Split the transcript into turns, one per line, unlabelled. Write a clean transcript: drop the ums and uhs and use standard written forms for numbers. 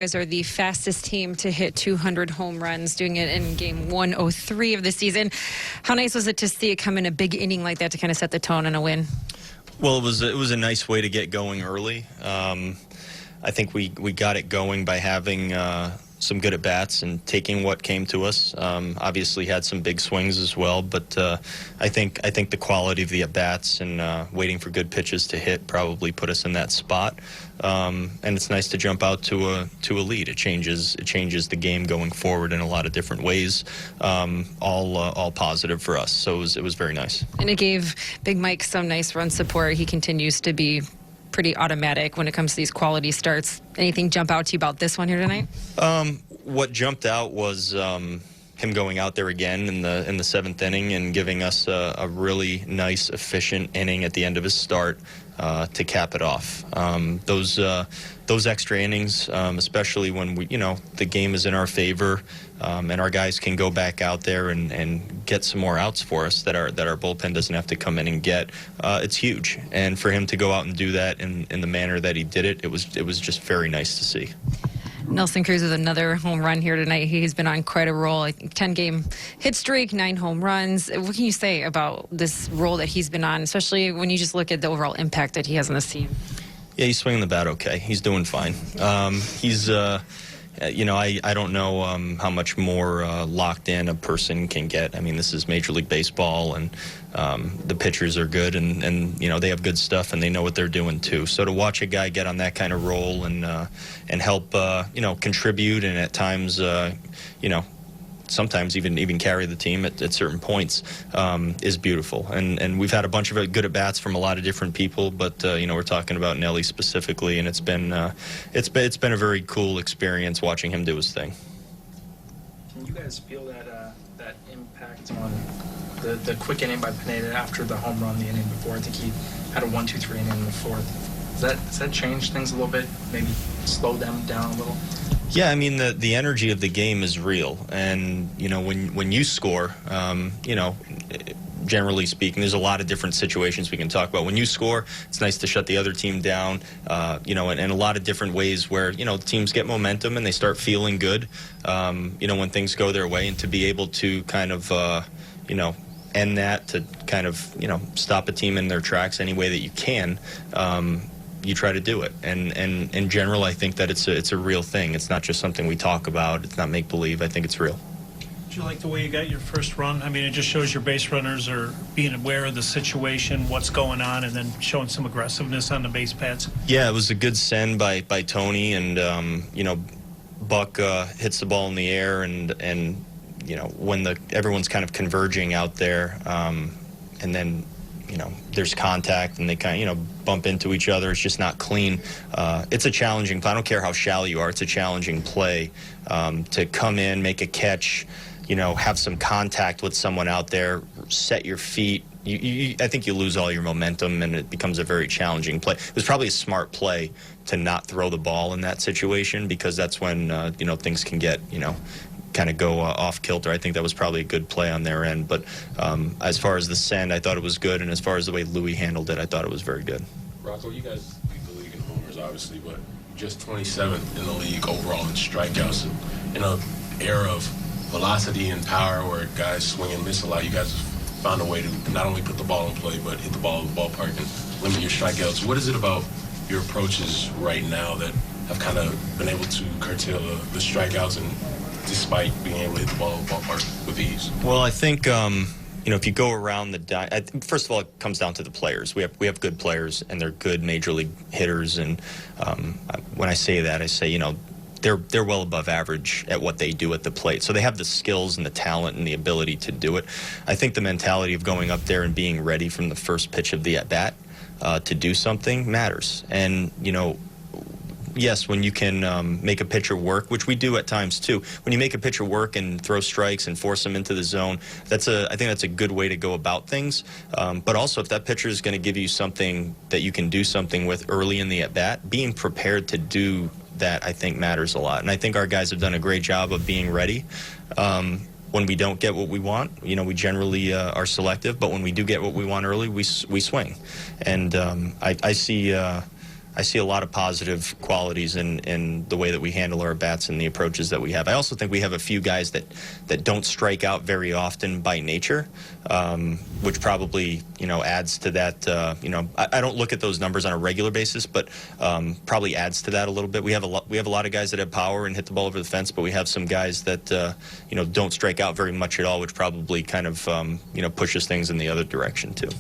Guys are the fastest team to hit 200 home runs, doing it in game 103 of the season. How nice was it to see it come in a big inning like that to kind of set the tone and a win?
Well, it was a nice way to get going early. I think we got it going by having some good at-bats and taking what came to us. Obviously had some big swings as well, but I think the quality of the at-bats and waiting for good pitches to hit probably put us in that spot. And it's nice to jump out to a lead. It changes the game going forward in a lot of different ways, all positive for us. So it was very nice.
And it gave Big Mike some nice run support. He continues to be pretty automatic when it comes to these quality starts. Anything jump out to you about this one here tonight?
What jumped out was him going out there again in the seventh inning and giving us a really nice, efficient inning at the end of his start to cap it off. Those extra innings, especially when the game is in our favor, and our guys can go back out there and get some more outs for us that our bullpen doesn't have to come in and get. It's huge, and for him to go out and do that in the manner that he did it, it was just very nice to see.
Nelson Cruz with another home run here tonight. He's been on quite a roll. I think 10-game hit streak, 9 home runs. What can you say about this role that he's been on, especially when you just look at the overall impact that he has on this team?
Yeah, he's swinging the bat okay. He's doing fine. I don't know how much more locked in a person can get. I mean, this is Major League Baseball, and the pitchers are good, and they have good stuff, and they know what they're doing too. So to watch a guy get on that kind of role and help contribute, and at times sometimes even carry the team at certain points is beautiful. And we've had a bunch of good at-bats from a lot of different people, but we're talking about Nelly specifically, and it's been a very cool experience watching him do his thing.
Can you guys feel that impact on the quick inning by Pineda after the home run the inning before? I think he had a 1-2-3 inning in the fourth. Does that change things a little bit? Maybe slow them down a little?
Yeah, I mean, the energy of the game is real, and when you score, generally speaking, there's a lot of different situations we can talk about. When you score, it's nice to shut the other team down, and a lot of different ways where teams get momentum and they start feeling good, when things go their way, and to be able to kind of end that, to kind of stop a team in their tracks any way that you can. You try to do it, and in general, I think that it's a real thing. It's not just something we talk about. It's not make-believe. I think it's real.
Did you like the way you got your first run? I mean, it just shows your base runners are being aware of the situation, what's going on, and then showing some aggressiveness on the base pads.
Yeah, it was a good send by Tony, and Buck hits the ball in the air, and when everyone's kind of converging out there, and then there's contact and they kind of bump into each other. It's just not clean. It's a challenging play. I don't care how shallow you are. It's a challenging play to come in, make a catch, have some contact with someone out there, set your feet. I think you lose all your momentum, and it becomes a very challenging play. It was probably a smart play to not throw the ball in that situation, because that's when things can get kind of go off kilter. I think that was probably a good play on their end. But as far as the send, I thought it was good, and as far as the way Louis handled it, I thought it was very good.
Rocco, you guys lead the league in homers, obviously, but just 27th in the league overall in strikeouts. In an era of velocity and power where guys swing and miss a lot, you guys found a way to not only put the ball in play, but hit the ball in the ballpark and limit your strikeouts. What is it about your approaches right now that have kind of been able to curtail the strikeouts, and despite being able to hit the ball in the ballpark with ease?
Well, I think if you go around first of all, it comes down to the players. We have good players, and they're good major league hitters, and when I say that, I say they're well above average at what they do at the plate. So they have the skills and the talent and the ability to do it. I think the mentality of going up there and being ready from the first pitch of the at-bat to do something matters. And yes, when you can make a pitcher work, which we do at times too, when you make a pitcher work and throw strikes and force them into the zone, I think that's a good way to go about things. But also, if that pitcher is going to give you something that you can do something with early in the at-bat, being prepared to do that, I think, matters a lot. And I think our guys have done a great job of being ready. When we don't get what we want, we generally are selective, but when we do get what we want early, we swing. And I see I see a lot of positive qualities in the way that we handle our bats and the approaches that we have. I also think we have a few guys that don't strike out very often by nature, which probably, you know, adds to that. You know, I don't look at those numbers on a regular basis, but probably adds to that a little bit. We have a lot of guys that have power and hit the ball over the fence, but we have some guys that you know, don't strike out very much at all, which probably kind of you know, pushes things in the other direction too.